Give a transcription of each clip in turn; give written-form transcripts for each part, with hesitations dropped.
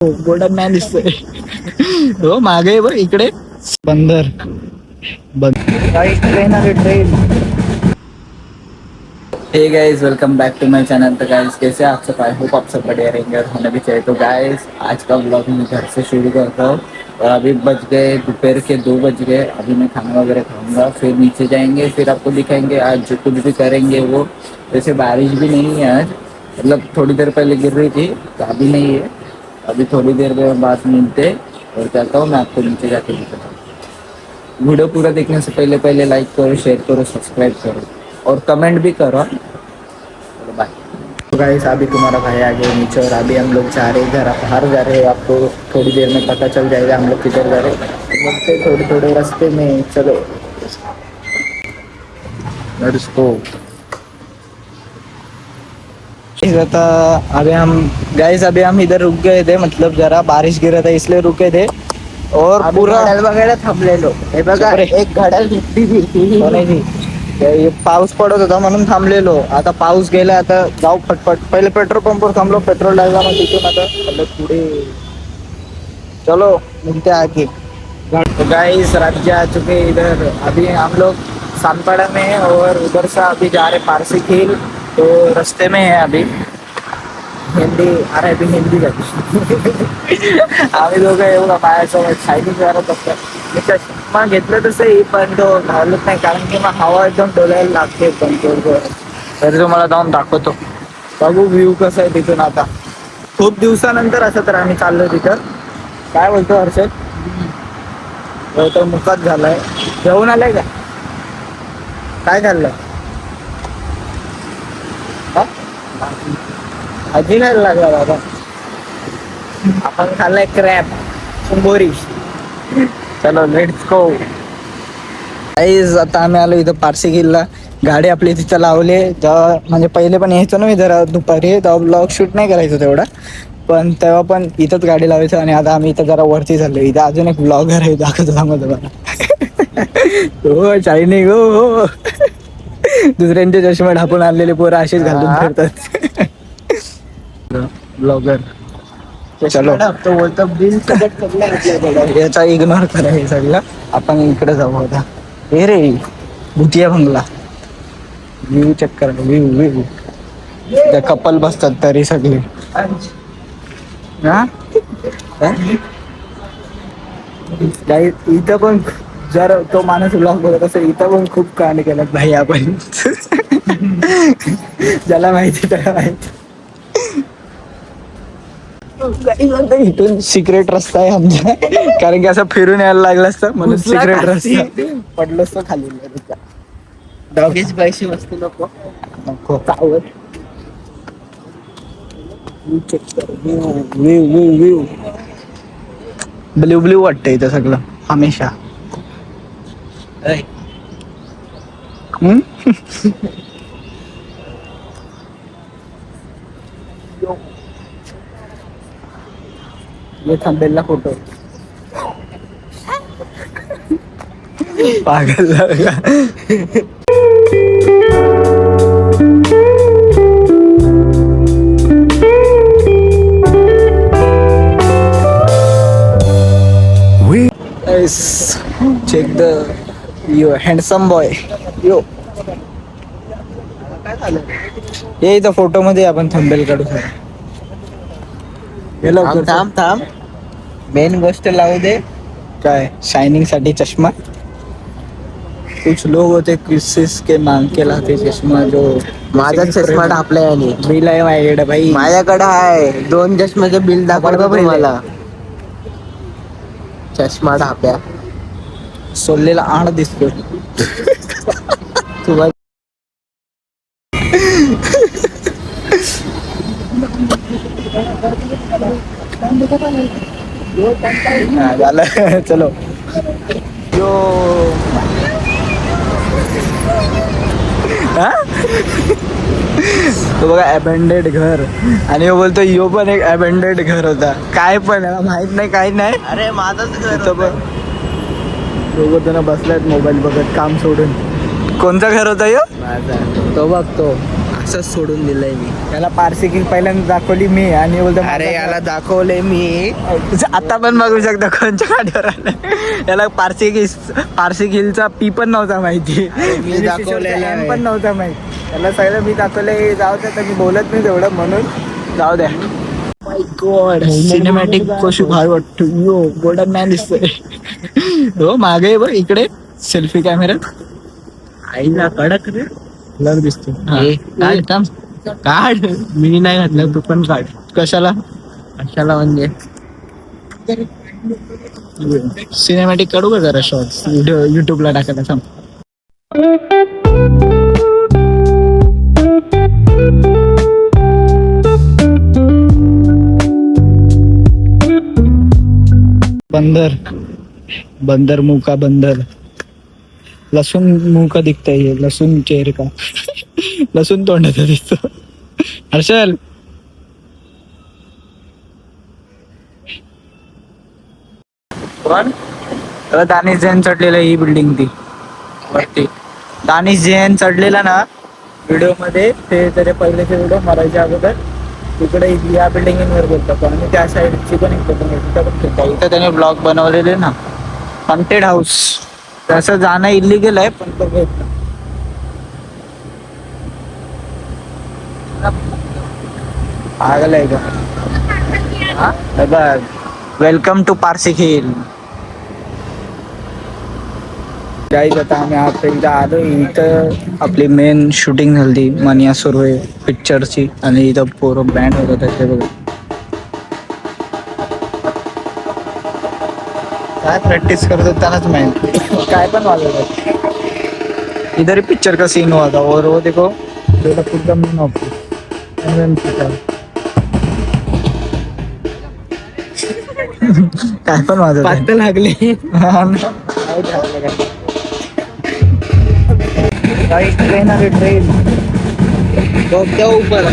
Golden man दिसतोय हो मागे बघ इकडे बंदर ट्रेन आली train. Hey guys welcome back to my channel. तो गाइस कैसे आप सब? आई होप आप सब बढ़िया रहेंगे और होना भी चाहिए। तो गाइस आज का ब्लॉग मैं घर से शुरू करता हूँ और अभी बज गए दोपहर के 2 बज गए। अभी मैं खाना वगैरह खाऊंगा, फिर नीचे जाएंगे, फिर आपको दिखाएंगे आज जो कुछ भी करेंगे वो। वैसे बारिश भी नहीं है आज, मतलब थोड़ी देर पहले गिर रही थी तो अभी नहीं है। अभी थोड़ी देर में बाद मिलते और जाता हूँ मैं आपको नीचे जाके दिखाता हूँ। वीडियो पूरा देखने से पहले पहले लाइक करो, शेयर करो, सब्सक्राइब करो और कमेंट भी करो। चलो बाय। तो गाइस अभी तुम्हारा भाई आ गया नीचे और अभी हम लोग जा रहे हैं, घर बाहर जा रहे हैं। आपको थोड़ी देर में पता चल जाएगा हम लोग किधर जा रहे हैं। मिलते थोड़े थोड़े रास्ते में। चलो लेट्स गो। था अभी हम गाइस अभी हम इधर रुक गए थे, मतलब जरा बारिश गिर रहा था इसलिए रुके थे और पूरा वगैरह थांबलेलो. हे बघा एक घड्याळ भेटली थी. हे पाऊस पडत होता म्हणून थांबलेलो. आता पाऊस गेला, आता जाऊ फटफट. पहिले पेट्रोल पंपवर थांबलो, पेट्रोल डालला, मग तिथून आता चलो पुढे. चलो मिलते आगे. तो गाइस राज्य आ चुके इधर। अभी हम लोग सानपाड़ा में है और उधर से अभी जा रहे पारसी खील. तो रास्ते में है अभी. हिंदी अरे अभी हिंदी जाते आम्ही दोघं एवढा माझ्यासोबत शायनिंग करत असतात. मी चष्मा घेतलं तसंही पण तो घालत नाही, कारण की मग हवा एकदम डोळ्याला लागते. पण तरी तो मला जाऊन दाखवतो. बघू व्ह्यू कसं आहे तिथून. आता खूप दिवसानंतर असं तर आम्ही चाललो तिथं. काय बोलतो हर्षद? तो मुकात झालाय. जेवून आलाय का? काय खाल्लं? आजी खायला लागला बाबा. आपण खाल्लाय क्रॅप चिंबोरी. चलो लेट्स गो. गाईज आता आम्ही आलो इथं पारसी खिलला. गाडी आपली तिथं लावली. जेव्हा म्हणजे पहिले पण यायचो ना मी जरा दुपारी, तेव्हा ब्लॉग शूट नाही करायचो तेवढा, पण तेव्हा पण इथंच गाडी लावायचो. आणि आता आम्ही इथं जरा वरती चाललो. इथं अजून एक ब्लॉगर आहे, दाखवतो थांबा तुम्हाला. हो चायनिंग हो. दुसऱ्यांचे चष्मा ढापून आणलेले पोरं असेच घालून फिरतात. ब्लॉगर चलो तो बोलतो बिल सगळं आपल्याकडे. याचा इग्नोर करा हे सगळं. आपण इकडे जाऊ आता. हे रे भुतिया बंगला. व्ह्यू चेक करा. व्ह्यू त्या कपल बसतात तरी सगळे. हा इथं पण जर तो माणूस ब्लॉग बघत असेल, इथं पण खूप कहाणी केल्यात भाई आपण. ज्याला माहिती त्याला माहिती. इथून सिक्रेट रस्ता आहे आमचा, कारण की असं फिरून यायला लागलं असतं म्हणून सिक्रेट रस्ता. पडलो असतो खाली. डॉगेज पैसे वस्तू नको नको चावत. व्ह्यू ब्ल्यू ब्ल्यू वाटतं इथं सगळं हमेशा. ये थंबनेलला फोटो पागल लगा. Check the yo handsome boy. Yo काय झालं? ये इथं फोटो मध्ये आपण थंबनेल काढू. थांब मेन गोष्ट लावू दे. काय शायनिंग साठी चष्मा. कुछ लोग होते किसिस के मांग के लाते चष्मा. जो माझा चष्मा ढापलाय आणि बिल आहे माझ्याकडे भाई. माझ्याकडे आहे 2 चष्म्याचं बिल दाखवतो मला. चष्मा ढाप्या सोललेला आण दिसतो. तुला झालं. चलो यो तो बघा अबेंडेड घर. आणि हो बोलतो यो पण एक अबेंडेड घर होता. काय पण याला माहित नाही काही नाही. अरे माझंच घर पण. दोघं जण बसलायत मोबाईल बघत काम सोडून. कोणतं घर होतं यो? माझा. तो बघतो असंच सोडून दिलंय मी. त्याला पारसी किल पहिल्यांदा दाखवली मी आणि बोलतो अरे याला दाखवलंय मी. आता पण बघू शकता कोणच्या गाडीवर आलं. याला पारसी किलचा पी पण नव्हता माहिती. मी दाखवलेलं आहे. पण नव्हता माहिती. त्याला सगळं मी दाखवलंय. जाऊ द्या तर मी बोलत नाही तेवढं म्हणून जाऊ द्या. माय गॉड सिनेमॅटिक कशी भारी वाटतो. यो गोल्डन मॅन दिसतोय. हो मागे बघ इकडे सेल्फी कॅमेरा. आईला कडक रे लग दिसतो. काढ. मी नाही घातलं तू पण काढ. कशाला कशाला म्हणजे सिनेमॅटिक काढू का जरा शॉर्ट्स युट्यूबला टाकायला सांग. बंदर मुंह का बंदर. लसूण मुंह का दिखता है. लसूण चेहरे का. लसूण तोंडाचा दिसतो. हर्षल दानिश जैन चढलेला ही बिल्डिंग ती वरती. दानिश जैन चढलेला ना व्हिडिओ मध्ये ते त्याचे पहिलेचे व्हिडिओ मरायच्या अगोदर तिकडे या बिल्डिंगवर बोलतो आणि त्या साईडची पण इथं त्याने ब्लॉग बनवलेले ना. हॉन्टेड हाऊस तसं जाणं इलिगल आहे पण तो भेटतो. आगलाय का बघ. वेलकम टू पारसी खिल. गाईज आता आम्ही आता इथं आलो. इथं आपली मेन शूटिंग झाली मनिया सुर्वे पिक्चरची आणि इथं पोरं बँड होत त्याचे बघा. काय प्रॅक्टिस करतो त्यालाच माहिती. काय पण वाजवतात. इधर पिक्चर का सीन हुआ था और वो देखो काय पण वाजवत पात लागले. ट्रेन आली ट्रेन. बोगद्या ऊपर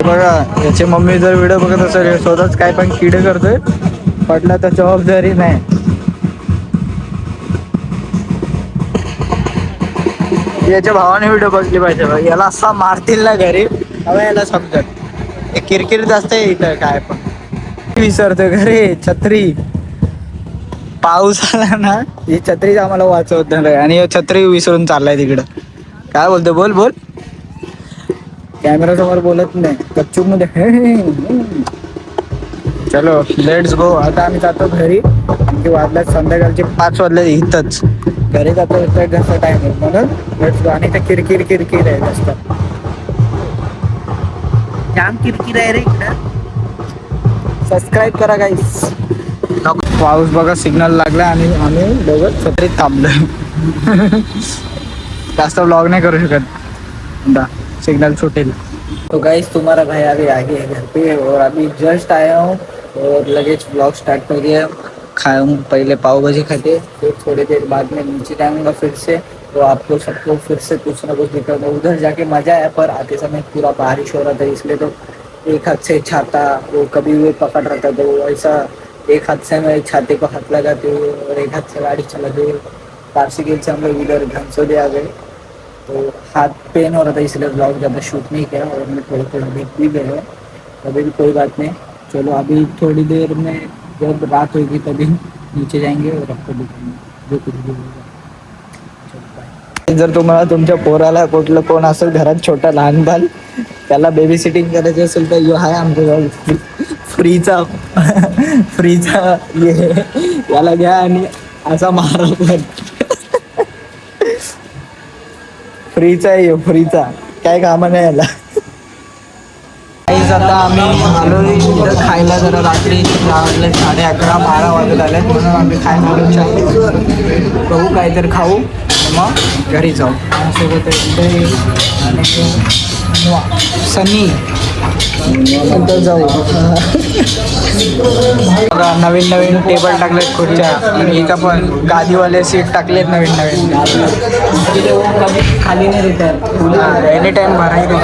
बघा याची मम्मी जर व्हिडिओ बघत असेल स्वतःच काय पण किडे करतोय. पडला तर जबाबदारी नाही. याच्या भावाने व्हिडिओ बघली पाहिजे. याला असा मारतील ना घरी हवा याला समजत. किरकिर जास्त आहे इथं काय पण विसरतोय घरी. छत्री पाऊस आला ना ही छत्रीच आम्हाला वाचवत नाही आणि छत्री विसरून चाललाय तिकडं. काय बोलतो बोल बोल. कॅमेरा समोर बोलत नाही गपचूप मध्ये. चलो लेट्स गो. आता आम्ही जातो घरी. वाजल्यात संध्याकाळचे 5 वाजले. इथंच घरी जातो घरचा टाइम आहे म्हणून लेट्स गो. आणि किरकिर आहे जास्त. जाम किरकिर आहे रे इकडं. सबस्क्राईब करा गाईस. पाऊस बघा सिग्नल लागला आणि आम्ही दोघं छत्रीत थांबलो. जास्त व्लॉग नहीं करू शकत सिग्नल छूटेल. तो गाइस तुम्हारा भाई अभी आगे है घर पे और अभी जस्ट आया हूँ और लगेज ब्लॉग स्टार्ट कर दिया. खाया हूँ पहले पाव भाजी खाते फिर थोड़ी देर बाद में नीचे जाऊंगा फिर से. तो आपको सबको फिर से कुछ ना कुछ दिखा. उधर जाके मजा आया पर आते समय पूरा बारिश हो रहा था इसलिए तो एक हाथ से छाता वो कभी वो पकड़ रहा था तो ऐसा एक हाथ से मैं छाते को हाथ लगाते हुए और एक हाथ से गाड़ी चलाते हुए पारसी गेट से हम लोग इधर घनसोली आ गए. तो हाथ पेन हो रहा था इसलिए ब्लॉग ज़्यादा शूट नहीं किया और मैं थोड़ा भीग भी गए. अभी भी कोई बात नहीं. चलो अभी थोड़ी देर में जब रात होगी तभी नीचे जाएंगे और आपको दिखाएंगे जो कुछ भी होगा. जर तुम्हाला तुमच्या पोराला कुठलं कोण असेल घरात छोटा लहान बाल त्याला बेबी सिटिंग करायचं असेल तर यो आहे आमच्याजवळ फ्रीचा ये याला घ्या आणि असा मारा पण. फ्रीचा आहे फ्रीचा काय कामा नाही याला. आता आम्ही आलो इथं खायला. जरा रात्री 11:30-12 वाजत आले म्हणून आम्ही खायला आलो. चाय बघू काहीतरी खाऊ मग घरी जाऊ. सोबत सनी नंतर जाऊ. नवीन टेबल टाकलेत खुर्च्या आणि इथं पण गादीवाले सीट टाकलेत नवीन. खाली नाही देतात एनी टाइम भरायला.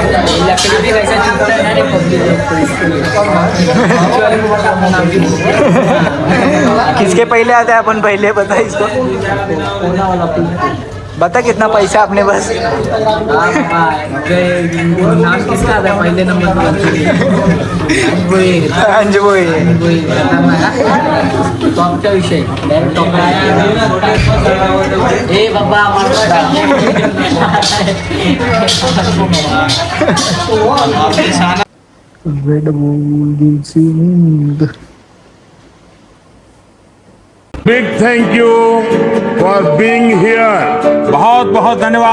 किसके पहिले आते आपण पहिले बता इसको. बता कितना पैसा अपने पास नाम किसका आता है पहले नंबर अंजबोई टॉपचा विषय डायरेक्ट टॉप ए बाबा red boule Singh big thank you for being here बहुत बहुत धन्यवाद।